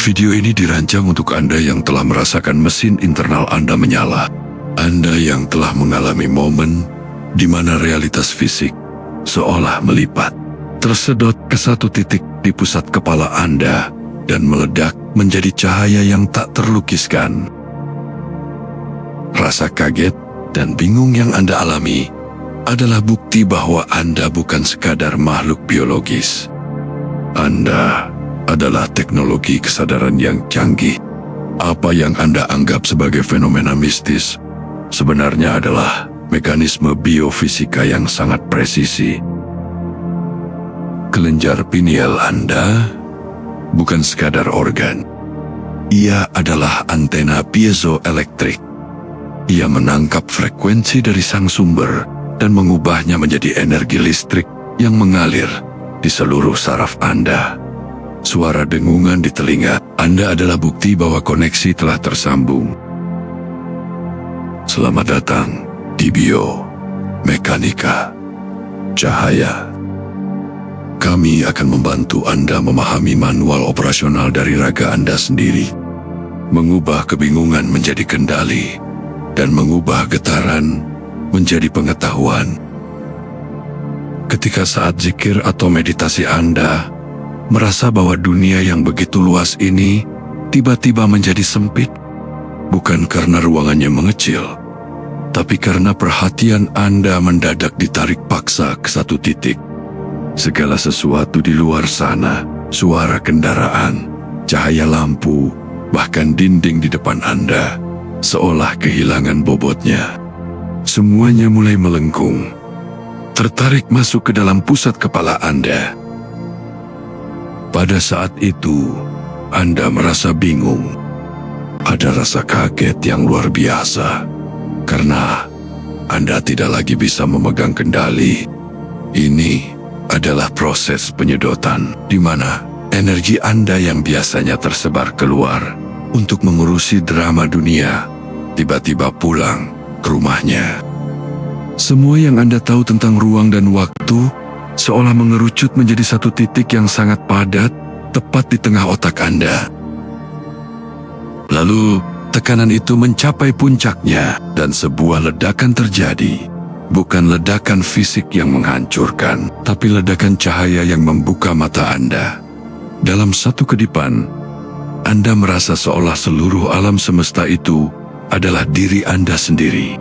Video ini dirancang untuk Anda yang telah merasakan mesin internal Anda menyala. Anda yang telah mengalami momen di mana realitas fisik seolah melipat, tersedot ke satu titik di pusat kepala Anda dan meledak menjadi cahaya yang tak terlukiskan. Rasa kaget dan bingung yang Anda alami adalah bukti bahwa Anda bukan sekadar makhluk biologis. Anda adalah teknologi kesadaran yang canggih. Apa yang Anda anggap sebagai fenomena mistis sebenarnya adalah mekanisme biofisika yang sangat presisi. Kelenjar pineal Anda bukan sekadar organ. Ia adalah antena piezoelektrik. Ia menangkap frekuensi dari sang sumber dan mengubahnya menjadi energi listrik yang mengalir di seluruh saraf Anda. Suara dengungan di telinga Anda adalah bukti bahwa koneksi telah tersambung. Selamat datang di Biomekanika Cahaya. Kami akan membantu Anda memahami manual operasional dari raga Anda sendiri, mengubah kebingungan menjadi kendali, dan mengubah getaran menjadi pengetahuan. Ketika saat zikir atau meditasi Anda merasa bahwa dunia yang begitu luas ini tiba-tiba menjadi sempit, bukan karena ruangannya mengecil, tapi karena perhatian Anda mendadak ditarik paksa ke satu titik. Segala sesuatu di luar sana, suara kendaraan, cahaya lampu, bahkan dinding di depan Anda, seolah kehilangan bobotnya. Semuanya mulai melengkung, tertarik masuk ke dalam pusat kepala Anda. Pada saat itu, Anda merasa bingung. Ada rasa kaget yang luar biasa, karena Anda tidak lagi bisa memegang kendali. Ini adalah proses penyedotan, di mana energi Anda yang biasanya tersebar keluar untuk mengurusi drama dunia, tiba-tiba pulang ke rumahnya. Semua yang Anda tahu tentang ruang dan waktu seolah mengerucut menjadi satu titik yang sangat padat, tepat di tengah otak Anda. Lalu, tekanan itu mencapai puncaknya dan sebuah ledakan terjadi. Bukan ledakan fisik yang menghancurkan, tapi ledakan cahaya yang membuka mata Anda. Dalam satu kedipan, Anda merasa seolah seluruh alam semesta itu adalah diri Anda sendiri.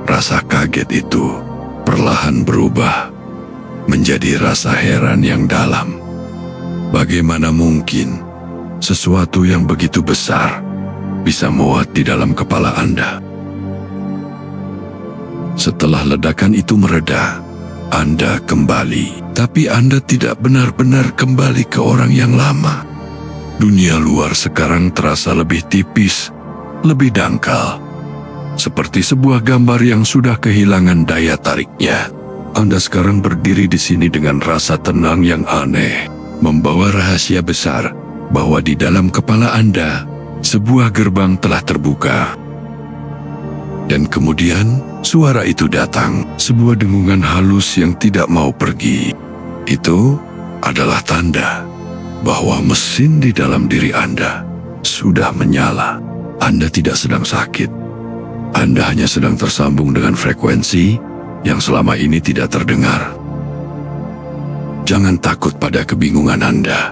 Rasa kaget itu perlahan berubah menjadi rasa heran yang dalam. Bagaimana mungkin sesuatu yang begitu besar bisa muat di dalam kepala Anda? Setelah ledakan itu mereda, Anda kembali. Tapi Anda tidak benar-benar kembali ke orang yang lama. Dunia luar sekarang terasa lebih tipis, lebih dangkal. Seperti sebuah gambar yang sudah kehilangan daya tariknya. Anda sekarang berdiri di sini dengan rasa tenang yang aneh, membawa rahasia besar bahwa di dalam kepala Anda, sebuah gerbang telah terbuka. Dan kemudian, suara itu datang, sebuah dengungan halus yang tidak mau pergi. Itu adalah tanda bahwa mesin di dalam diri Anda sudah menyala. Anda tidak sedang sakit. Anda hanya sedang tersambung dengan frekuensi yang selama ini tidak terdengar. Jangan takut pada kebingungan Anda.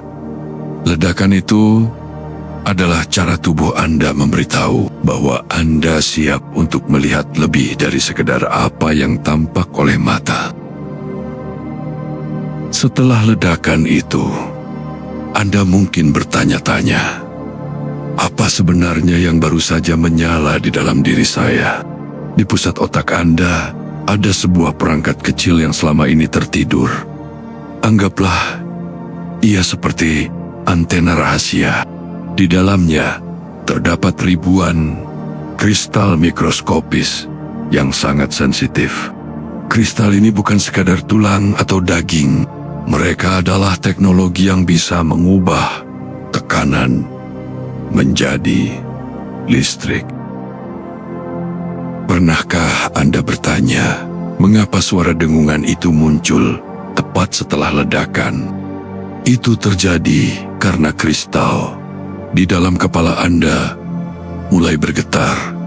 Ledakan itu adalah cara tubuh Anda memberitahu bahwa Anda siap untuk melihat lebih dari sekedar apa yang tampak oleh mata. Setelah ledakan itu, Anda mungkin bertanya-tanya, apa sebenarnya yang baru saja menyala di dalam diri saya? Di pusat otak Anda, ada sebuah perangkat kecil yang selama ini tertidur. Anggaplah ia seperti antena rahasia. Di dalamnya terdapat ribuan kristal mikroskopis yang sangat sensitif. Kristal ini bukan sekadar tulang atau daging. Mereka adalah teknologi yang bisa mengubah tekanan menjadi listrik. Pernahkah Anda bertanya, mengapa suara dengungan itu muncul tepat setelah ledakan? Itu terjadi karena kristal di dalam kepala Anda mulai bergetar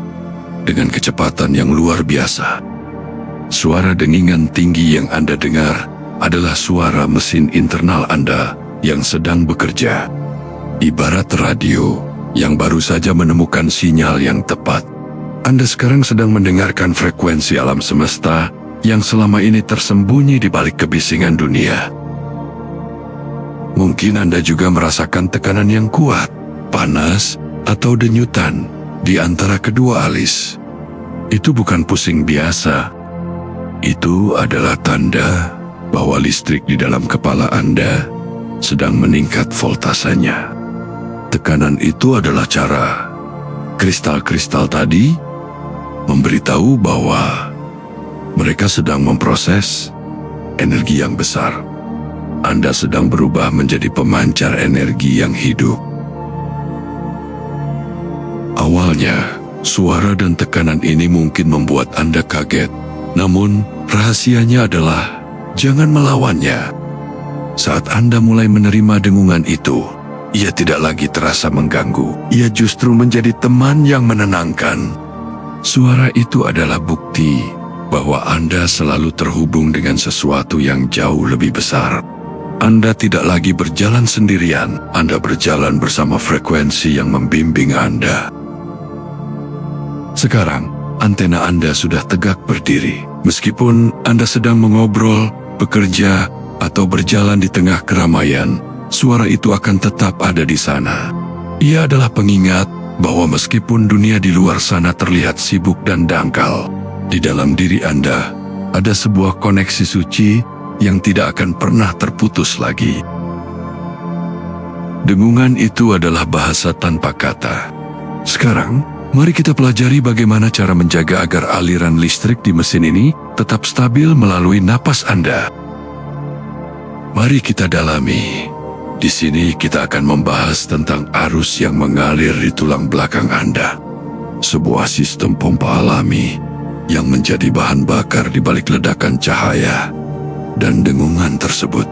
dengan kecepatan yang luar biasa. Suara dengingan tinggi yang Anda dengar adalah suara mesin internal Anda yang sedang bekerja. Ibarat radio yang baru saja menemukan sinyal yang tepat. Anda sekarang sedang mendengarkan frekuensi alam semesta yang selama ini tersembunyi di balik kebisingan dunia. Mungkin Anda juga merasakan tekanan yang kuat, panas, atau denyutan di antara kedua alis. Itu bukan pusing biasa. Itu adalah tanda bahwa listrik di dalam kepala Anda sedang meningkat voltasenya. Tekanan itu adalah cara kristal-kristal tadi memberitahu bahwa mereka sedang memproses energi yang besar. Anda sedang berubah menjadi pemancar energi yang hidup. Awalnya, suara dan tekanan ini mungkin membuat Anda kaget. Namun, rahasianya adalah jangan melawannya. Saat Anda mulai menerima dengungan itu, ia tidak lagi terasa mengganggu. Ia justru menjadi teman yang menenangkan. Suara itu adalah bukti bahwa Anda selalu terhubung dengan sesuatu yang jauh lebih besar. Anda tidak lagi berjalan sendirian. Anda berjalan bersama frekuensi yang membimbing Anda. Sekarang, antena Anda sudah tegak berdiri. Meskipun Anda sedang mengobrol, bekerja, atau berjalan di tengah keramaian, suara itu akan tetap ada di sana. Ia adalah pengingat bahwa meskipun dunia di luar sana terlihat sibuk dan dangkal, di dalam diri Anda ada sebuah koneksi suci yang tidak akan pernah terputus lagi. Dengungan itu adalah bahasa tanpa kata. Sekarang, mari kita pelajari bagaimana cara menjaga agar aliran listrik di mesin ini tetap stabil melalui napas Anda. Mari kita dalami. Di sini kita akan membahas tentang arus yang mengalir di tulang belakang Anda. Sebuah sistem pompa alami yang menjadi bahan bakar di balik ledakan cahaya dan dengungan tersebut.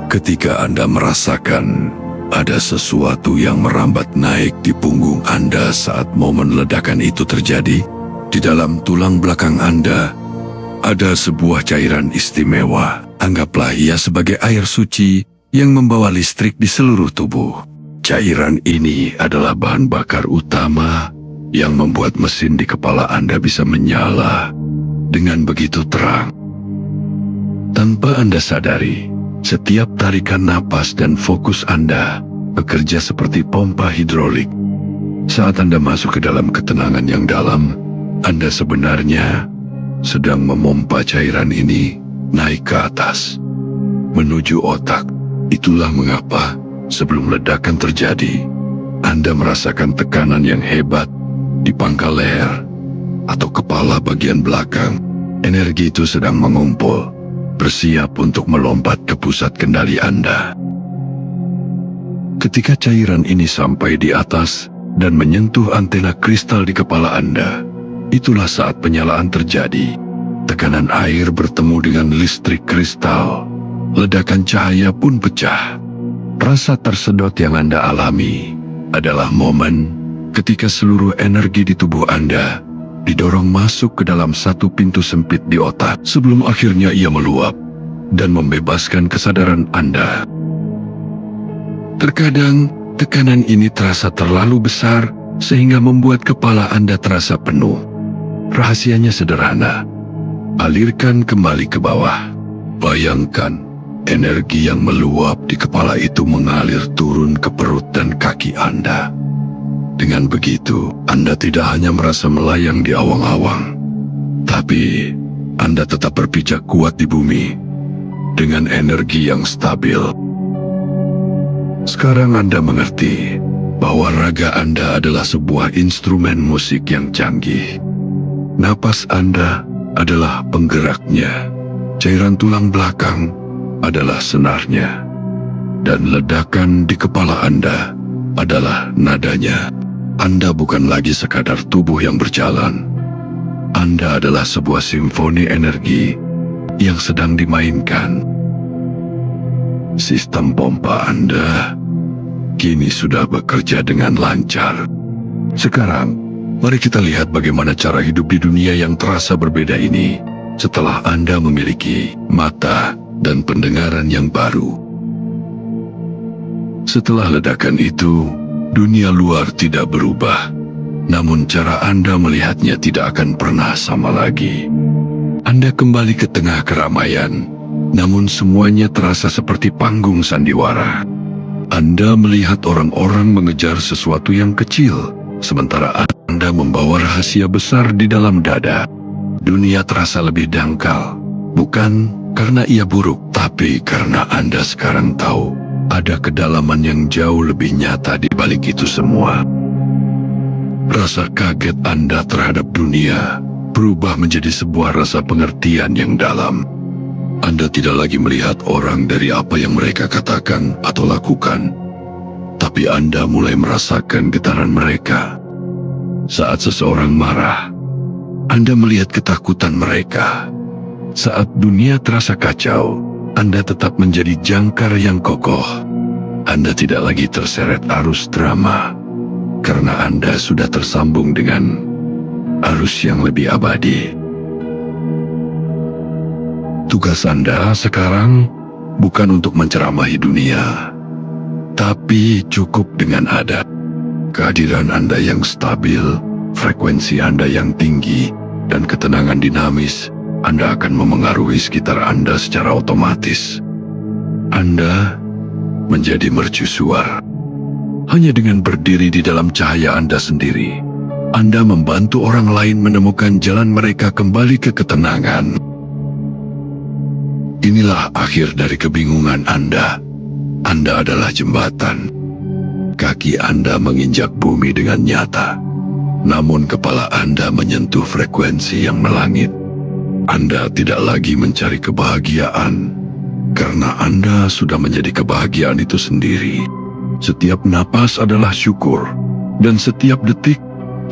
Ketika Anda merasakan ada sesuatu yang merambat naik di punggung Anda saat momen ledakan itu terjadi, di dalam tulang belakang Anda ada sebuah cairan istimewa. Anggaplah ia sebagai air suci yang membawa listrik di seluruh tubuh. Cairan ini adalah bahan bakar utama yang membuat mesin di kepala Anda bisa menyala dengan begitu terang. Tanpa Anda sadari, setiap tarikan napas dan fokus Anda bekerja seperti pompa hidrolik. Saat Anda masuk ke dalam ketenangan yang dalam, Anda sebenarnya sedang memompa cairan ini naik ke atas, menuju otak. Itulah mengapa sebelum ledakan terjadi, Anda merasakan tekanan yang hebat di pangkal leher atau kepala bagian belakang. Energi itu sedang mengumpul, bersiap untuk melompat ke pusat kendali Anda. Ketika cairan ini sampai di atas dan menyentuh antena kristal di kepala Anda, itulah saat penyalaan terjadi. Tekanan air bertemu dengan listrik kristal. Ledakan cahaya pun pecah. Rasa tersedot yang Anda alami adalah momen ketika seluruh energi di tubuh Anda didorong masuk ke dalam satu pintu sempit di otak sebelum akhirnya ia meluap dan membebaskan kesadaran Anda. Terkadang, tekanan ini terasa terlalu besar sehingga membuat kepala Anda terasa penuh. Rahasianya sederhana. Alirkan kembali ke bawah. Bayangkan, energi yang meluap di kepala itu mengalir turun ke perut dan kaki Anda. Dengan begitu, Anda tidak hanya merasa melayang di awang-awang, tapi Anda tetap berpijak kuat di bumi dengan energi yang stabil. Sekarang Anda mengerti bahwa raga Anda adalah sebuah instrumen musik yang canggih. Napas Anda adalah penggeraknya, cairan tulang belakang adalah senarnya, dan ledakan di kepala Anda adalah nadanya. Anda bukan lagi sekadar tubuh yang berjalan. Anda adalah sebuah simfoni energi yang sedang dimainkan. Sistem pompa Anda kini sudah bekerja dengan lancar. Sekarang, mari kita lihat bagaimana cara hidup di dunia yang terasa berbeda ini setelah Anda memiliki mata dan pendengaran yang baru. Setelah ledakan itu, dunia luar tidak berubah, namun cara Anda melihatnya tidak akan pernah sama lagi. Anda kembali ke tengah keramaian, namun semuanya terasa seperti panggung sandiwara. Anda melihat orang-orang mengejar sesuatu yang kecil, sementara Anda membawa rahasia besar di dalam dada. Dunia terasa lebih dangkal, bukan karena ia buruk, tapi karena Anda sekarang tahu ada kedalaman yang jauh lebih nyata di balik itu semua. Rasa kaget Anda terhadap dunia berubah menjadi sebuah rasa pengertian yang dalam. Anda tidak lagi melihat orang dari apa yang mereka katakan atau lakukan, tapi Anda mulai merasakan getaran mereka. Saat seseorang marah, Anda melihat ketakutan mereka. Saat dunia terasa kacau, Anda tetap menjadi jangkar yang kokoh. Anda tidak lagi terseret arus drama, karena Anda sudah tersambung dengan arus yang lebih abadi. Tugas Anda sekarang bukan untuk menceramahi dunia, tapi cukup dengan ada. Kehadiran Anda yang stabil, frekuensi Anda yang tinggi, dan ketenangan dinamis, Anda akan memengaruhi sekitar Anda secara otomatis. Anda menjadi mercusuar. Hanya dengan berdiri di dalam cahaya Anda sendiri, Anda membantu orang lain menemukan jalan mereka kembali ke ketenangan. Inilah akhir dari kebingungan Anda. Anda adalah jembatan. Kaki Anda menginjak bumi dengan nyata, namun kepala Anda menyentuh frekuensi yang melangit. Anda tidak lagi mencari kebahagiaan, karena Anda sudah menjadi kebahagiaan itu sendiri. Setiap napas adalah syukur, dan setiap detik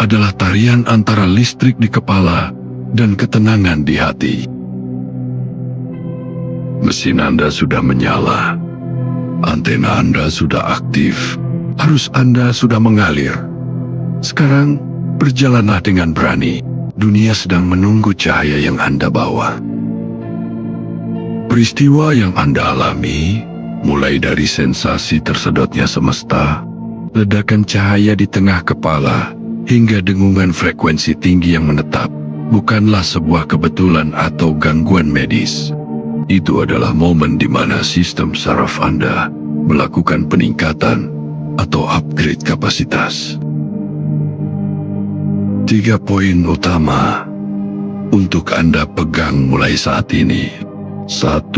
adalah tarian antara listrik di kepala dan ketenangan di hati. Mesin Anda sudah menyala, antena Anda sudah aktif, arus Anda sudah mengalir. Sekarang, berjalanlah dengan berani. Dunia sedang menunggu cahaya yang Anda bawa. Peristiwa yang Anda alami, mulai dari sensasi tersedotnya semesta, ledakan cahaya di tengah kepala, hingga dengungan frekuensi tinggi yang menetap, bukanlah sebuah kebetulan atau gangguan medis. Itu adalah momen di mana sistem saraf Anda melakukan peningkatan atau upgrade kapasitas. 3 poin utama untuk Anda pegang mulai saat ini. 1.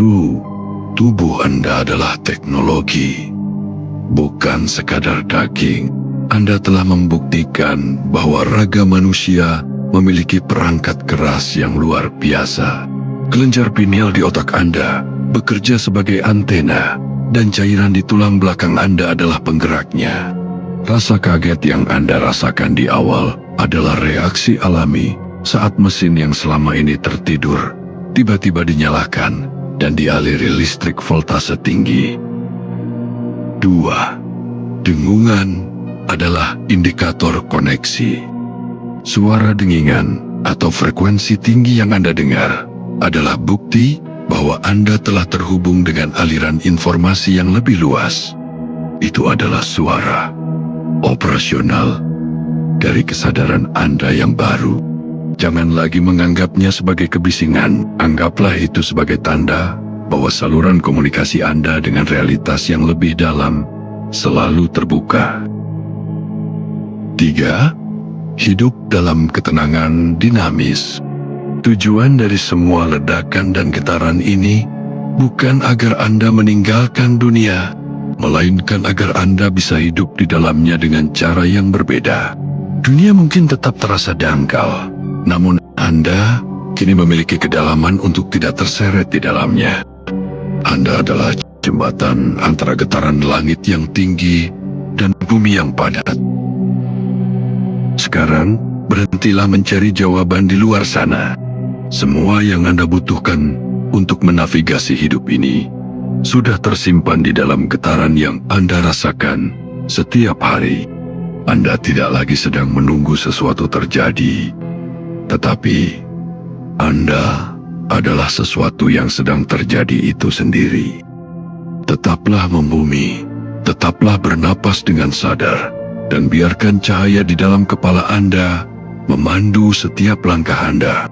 Tubuh Anda adalah teknologi, bukan sekadar daging. Anda telah membuktikan bahwa raga manusia memiliki perangkat keras yang luar biasa. Kelenjar pineal di otak Anda bekerja sebagai antena, dan cairan di tulang belakang Anda adalah penggeraknya. Rasa kaget yang Anda rasakan di awal adalah reaksi alami saat mesin yang selama ini tertidur tiba-tiba dinyalakan dan dialiri listrik voltase tinggi. 2. Dengungan adalah indikator koneksi. Suara dengingan atau frekuensi tinggi yang Anda dengar adalah bukti bahwa Anda telah terhubung dengan aliran informasi yang lebih luas. Itu adalah suara operasional dari kesadaran Anda yang baru. Jangan lagi menganggapnya sebagai kebisingan. Anggaplah itu sebagai tanda bahwa saluran komunikasi Anda dengan realitas yang lebih dalam selalu terbuka. 3. Hidup dalam ketenangan dinamis. Tujuan dari semua ledakan dan getaran ini bukan agar Anda meninggalkan dunia, melainkan agar Anda bisa hidup di dalamnya dengan cara yang berbeda. Dunia mungkin tetap terasa dangkal, namun Anda kini memiliki kedalaman untuk tidak terseret di dalamnya. Anda adalah jembatan antara getaran langit yang tinggi dan bumi yang padat. Sekarang, berhentilah mencari jawaban di luar sana. Semua yang Anda butuhkan untuk menavigasi hidup ini sudah tersimpan di dalam getaran yang Anda rasakan Setiap hari, Anda tidak lagi sedang menunggu sesuatu terjadi, tetapi Anda adalah sesuatu yang sedang terjadi itu sendiri. Tetaplah membumi, tetaplah bernapas dengan sadar, dan biarkan cahaya di dalam kepala Anda memandu setiap langkah Anda.